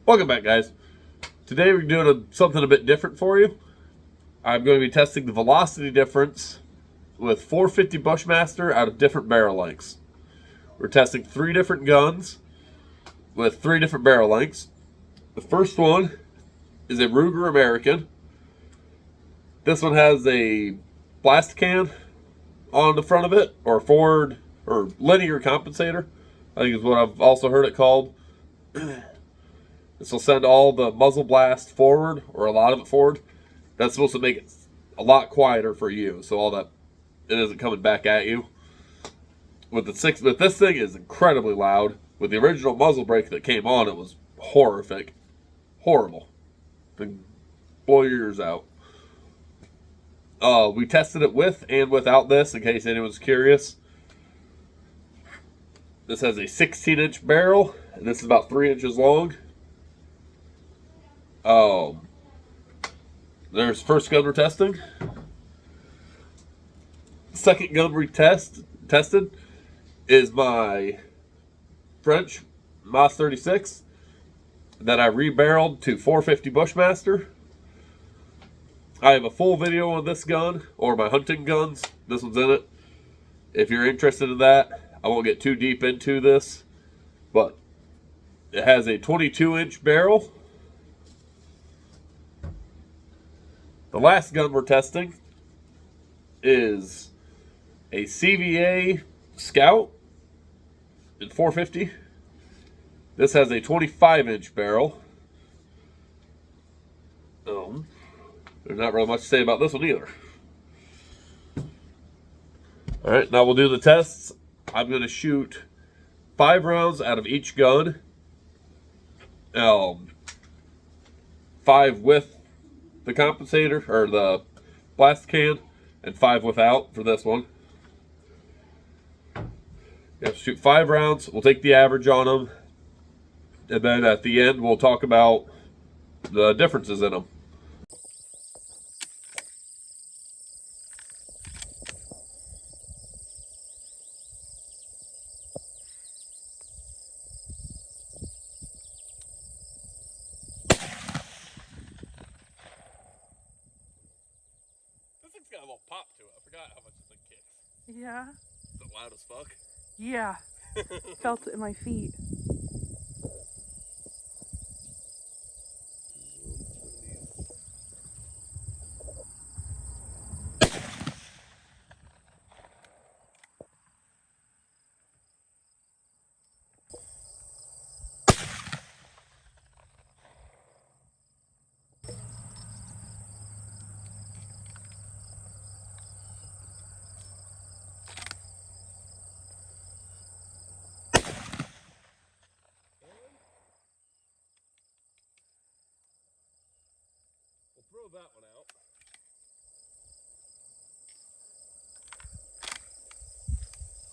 Welcome back, guys. Today we're doing something a bit different for you. I'm going to be testing the velocity difference with 450 Bushmaster out of different barrel lengths. We're testing 3 different guns with 3 different barrel lengths. The first one is a Ruger American. This one has a blast can on the front of it, or forward or linear compensator, I think is what I've also heard it called. This will send all the muzzle blast forward, or a lot of it forward. That's supposed to make it a lot quieter for you, so all that it isn't coming back at you. With this thing is incredibly loud. With the original muzzle brake that came on, it was horrific, horrible. It'd blow your ears out. We tested it with and without this, in case anyone's curious. This has a 16-inch barrel, and this is about 3 inches long. There's first gun we're testing. Second gun we tested is my French MAS 36 that I rebarreled to 450 Bushmaster. I have a full video on this gun, or my hunting guns. This one's in it. If you're interested in that, I won't get too deep into this, but it has a 22-inch barrel. The last gun we're testing is a CVA Scout in 450. This has a 25-inch barrel. There's not really much to say about this one either. Alright, now we'll do the tests. I'm going to shoot 5 rounds out of each gun. 5 with the compensator, or the blast can, and 5 without for this one. You have to shoot 5 rounds. We'll take the average on them, and then at the end we'll talk about the differences in them. This thing's got a little pop to it. I forgot how much this thing kicks. Yeah. Is it loud as fuck? Yeah. Felt it in my feet. We'll throw that one out.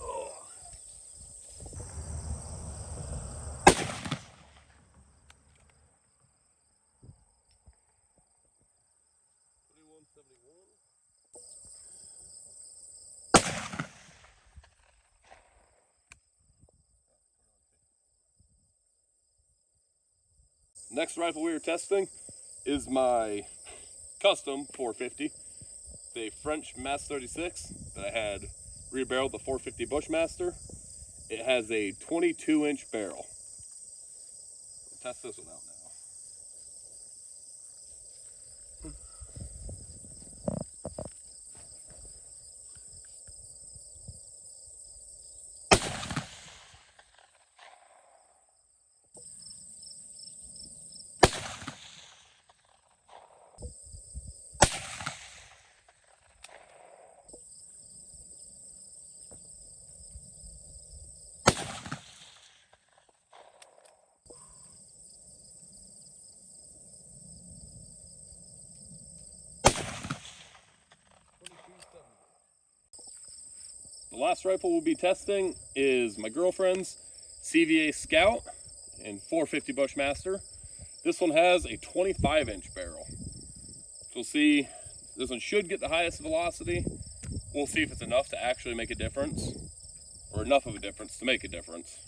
Oh. Next rifle we were testing is my custom 450. It's a French MAS 36 that I had rebarreled the 450 Bushmaster. It has a 22-inch barrel. We'll test this one out now. The last rifle we'll be testing is my girlfriend's CVA Scout in 450 Bushmaster. This one has a 25-inch barrel. So we'll see, this one should get the highest velocity. We'll see if it's enough to actually make a difference, or enough of a difference to make a difference.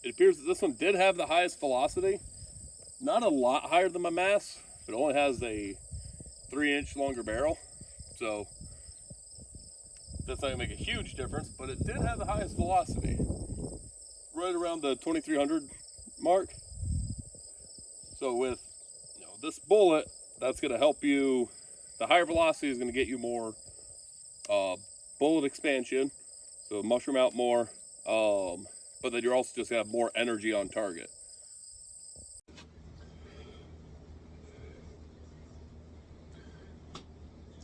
it appears that this one did have the highest velocity. Not a lot higher than my Mass. It only has a 3-inch longer barrel. So that's not gonna make a huge difference, but it did have the highest velocity. Right around the 2300 mark. So with this bullet, that's gonna help you. The higher velocity is gonna get you more bullet expansion. So mushroom out more. But then you're also just gonna have more energy on target.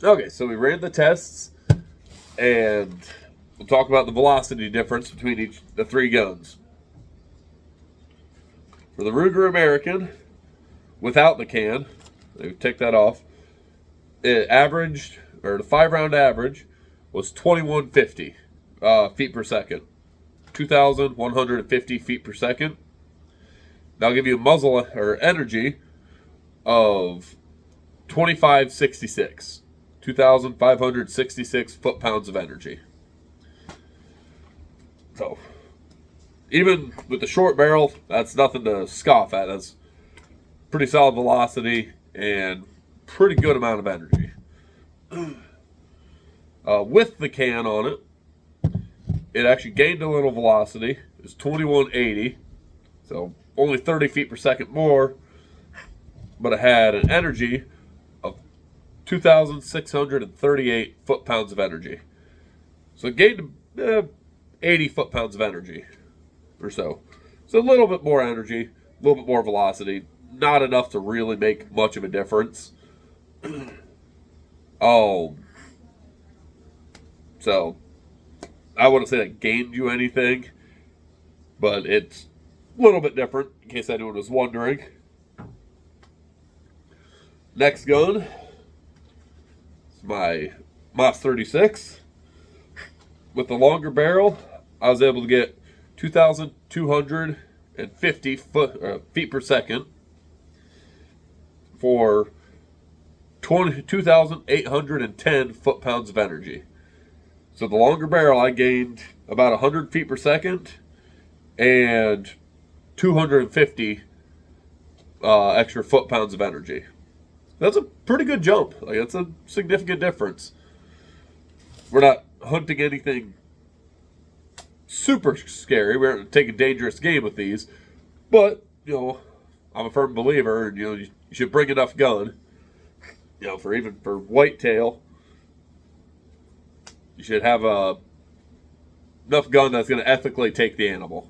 Okay, so we ran the tests, and we'll talk about the velocity difference between the three guns. For the Ruger American, without the can, they take that off, it averaged, or the 5-round average was 2150 feet per second. 2,150 feet per second. That'll give you a muzzle or energy of 2566. 2,566 foot-pounds of energy. So, even with the short barrel, that's nothing to scoff at. That's pretty solid velocity and pretty good amount of energy. With the can on it, it actually gained a little velocity. It's 2180, so only 30 feet per second more, but it had an energy of 2,638 foot-pounds of energy. So it gained 80 foot-pounds of energy or so. So a little bit more energy, a little bit more velocity. Not enough to really make much of a difference. So I wouldn't say that gained you anything, but it's a little bit different, in case anyone was wondering. Next gun is my Moss 36. With the longer barrel, I was able to get 2,250 feet per second for 2,810 foot-pounds of energy. So the longer barrel, I gained about 100 feet per second and 250 extra foot-pounds of energy. That's a pretty good jump. Like, that's a significant difference. We're not hunting anything super scary. We're not taking a dangerous game with these. But, I'm a firm believer, and, you should bring enough gun. For whitetail, you should have enough gun that's going to ethically take the animal.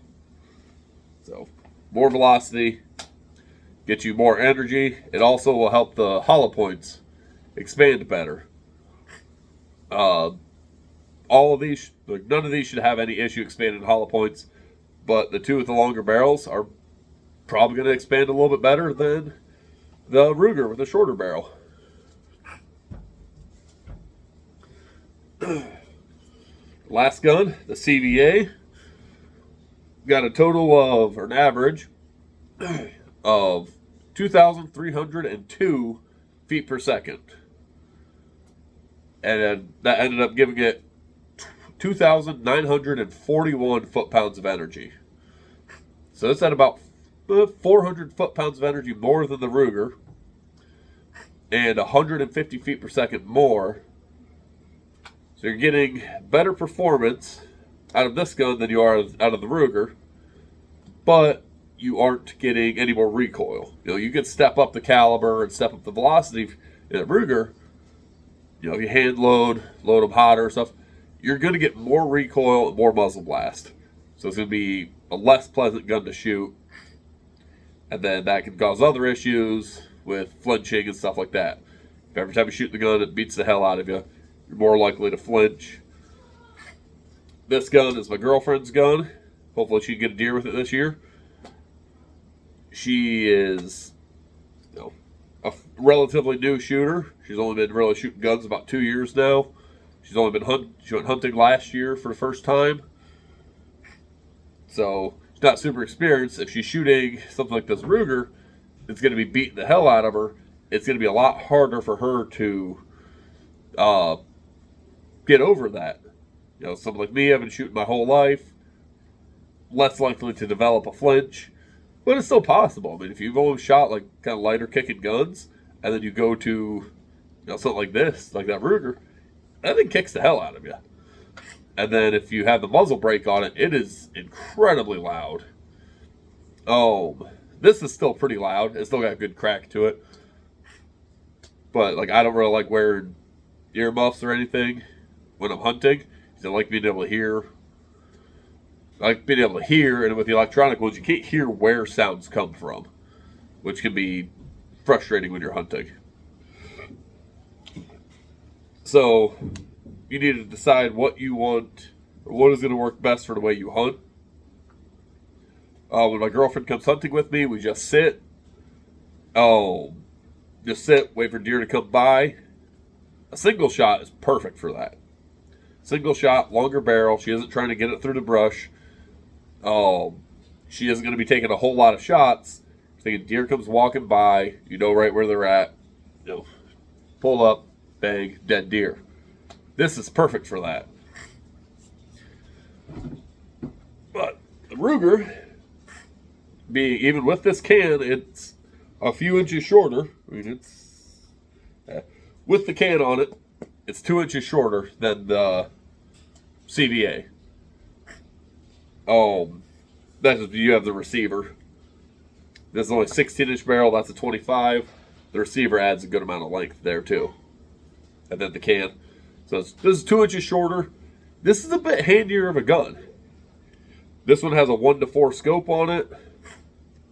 So, more velocity, get you more energy. It also will help the hollow points expand better. All of these, none of these should have any issue expanding hollow points, but the two with the longer barrels are probably going to expand a little bit better than the Ruger with a shorter barrel. Last gun, the CVA, got a total of, or an average of 2,302 feet per second. And that ended up giving it 2,941 foot-pounds of energy. So it's at about 400 foot-pounds of energy more than the Ruger, and 150 feet per second more. So you're getting better performance out of this gun than you are out of the Ruger, but you aren't getting any more recoil. You can step up the caliber and step up the velocity in a Ruger. If you hand load them hotter and stuff, you're going to get more recoil and more muzzle blast. So it's going to be a less pleasant gun to shoot. And then that can cause other issues with flinching and stuff like that. If every time you shoot the gun, it beats the hell out of you, you're more likely to flinch. This gun is my girlfriend's gun. Hopefully she can get a deer with it this year. She is a relatively new shooter. She's only been really shooting guns about 2 years now. She's only been she went hunting last year for the first time. So she's not super experienced. If she's shooting something like this Ruger, it's going to be beating the hell out of her. It's going to be a lot harder for her to get over that. Someone like me, I've been shooting my whole life. less likely to develop a flinch, but it's still possible. I mean, if you've always shot like kind of lighter kicking guns, and then you go to something like this, like that Ruger, that thing kicks the hell out of you. And then if you have the muzzle brake on it, it is incredibly loud. This is still pretty loud. It's still got a good crack to it. But like, I don't really like wearing earmuffs or anything when I'm hunting. I like being able to hear. I like being able to hear, and with the electronic ones, you can't hear where sounds come from, which can be frustrating when you're hunting. So you need to decide what you want, or what is going to work best for the way you hunt. When my girlfriend comes hunting with me, we just sit. Just sit, wait for deer to come by. A single shot is perfect for that. Single shot, longer barrel. She isn't trying to get it through the brush. She isn't going to be taking a whole lot of shots. Thinking deer comes walking by, you know right where they're at. Pull up, bang, dead deer. This is perfect for that. But the Ruger, even with this can, it's a few inches shorter. I mean, with the can on it, it's 2 inches shorter than the CVA. You have the receiver. This is only a 16-inch barrel. That's a 25. The receiver adds a good amount of length there too. And then the can. So this is 2 inches shorter. This is a bit handier of a gun. This one has a 1-4 scope on it.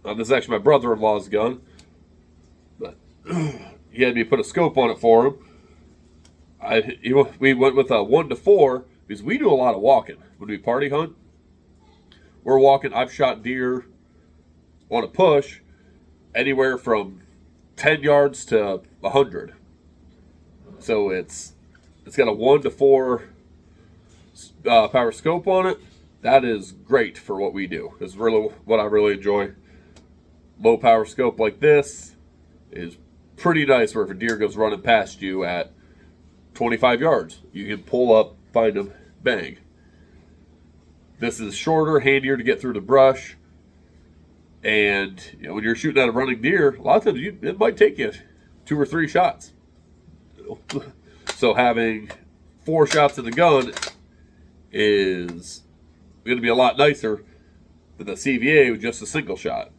This is actually my brother-in-law's gun. But he had me put a scope on it for him. We went with a 1-4 because we do a lot of walking when we party hunt. We're walking. I've shot deer on a push anywhere from 10 yards to 100. So it's got a 1-4 power scope on it. That is great for what we do. It's really what I really enjoy. Low power scope like this is pretty nice where if a deer goes running past you at 25 yards, you can pull up, find them, bang. This is shorter, handier to get through the brush. And when you're shooting at a running deer, a lot of times it might take you 2 or 3 shots. So having 4 shots in the gun is going to be a lot nicer than the CVA with just a single shot.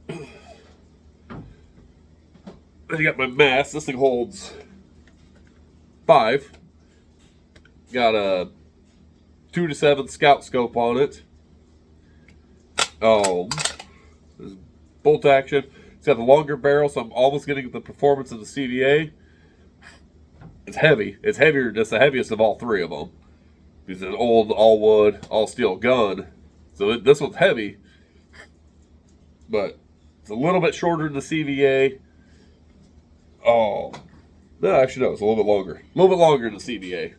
Then you got my mass. This thing holds 5. Got a 2-7 Scout scope on it. There's bolt action. It's got the longer barrel, so I'm almost getting the performance of the CVA. It's heavy. It's heavier. It's the heaviest of all 3 of them. It's an old, all wood, all steel gun. So this one's heavy, but it's a little bit shorter than the CVA. No, actually, no, it's a little bit longer. A little bit longer than the CVA.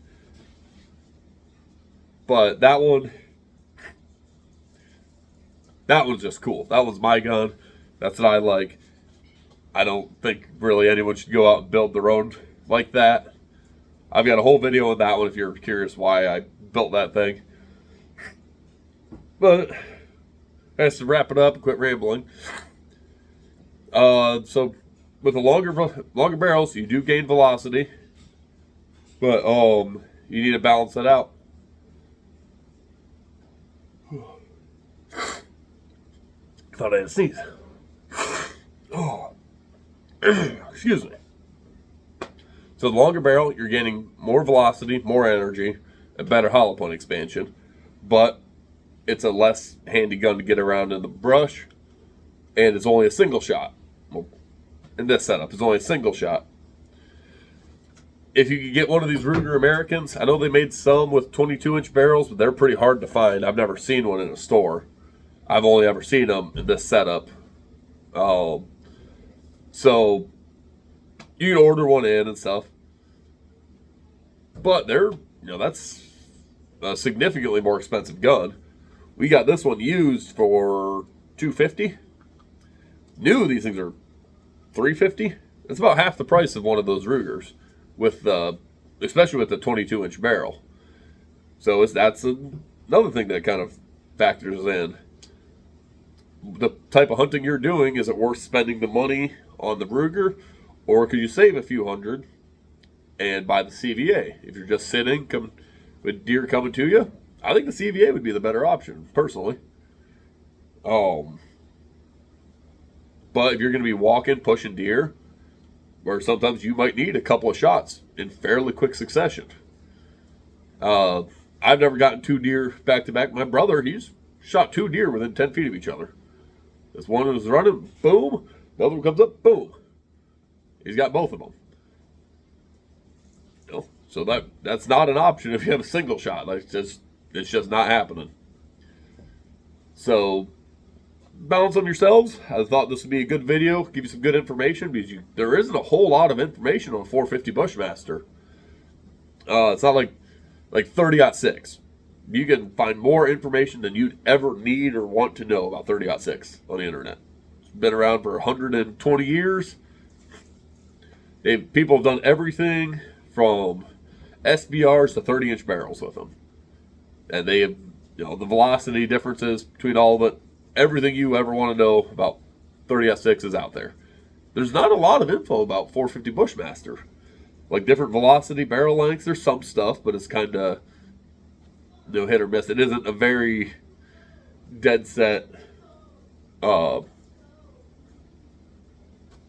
But that one's just cool. That one's my gun. That's what I like. I don't think really anyone should go out and build their own like that. I've got a whole video on that one if you're curious why I built that thing. But as to wrap it up and quit rambling. So with the longer barrels, you do gain velocity, but you need to balance that out. Thought I had a sneeze. Excuse me. So the longer barrel, you're gaining more velocity, more energy, and better hollow point expansion, but it's a less handy gun to get around in the brush, and it's only a single shot. Well, in this setup, it's only a single shot. If you could get one of these Ruger Americans, I know they made some with 22-inch barrels, but they're pretty hard to find. I've never seen one in a store. I've only ever seen them in this setup. So you can order one in and stuff. But they're, that's a significantly more expensive gun. We got this one used for $250. New, these things are $350. It's about half the price of one of those Rugers, especially with the 22-inch barrel. So that's another thing that kind of factors in. The type of hunting you're doing, is it worth spending the money on the Ruger, or could you save a few hundred and buy the CVA? If you're just sitting with deer coming to you, I think the CVA would be the better option, personally. But if you're going to be walking, pushing deer, where sometimes you might need a couple of shots in fairly quick succession. I've never gotten 2 deer back to back. My brother, he's shot 2 deer within 10 feet of each other. This one was running, boom. The other one comes up, boom. He's got both of them. You know, so that's not an option if you have a single shot. Like it's just not happening. So balance them yourselves. I thought this would be a good video, give you some good information, because there isn't a whole lot of information on 450 Bushmaster. It's not like 30-06. You can find more information than you'd ever need or want to know about 30-06 on the internet. It's been around for 120 years. People have done everything from SBRs to 30-inch barrels with them. And they have, the velocity differences between all of it. Everything you ever want to know about 30-06 is out there. There's not a lot of info about 450 Bushmaster. Like different velocity, barrel lengths, there's some stuff, but it's kind of hit or miss. It isn't a very dead set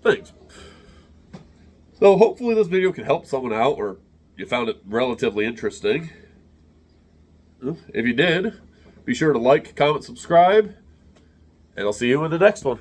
things. So hopefully this video can help someone out, or you found it relatively interesting. If you did, be sure to like, comment, subscribe, and I'll see you in the next one.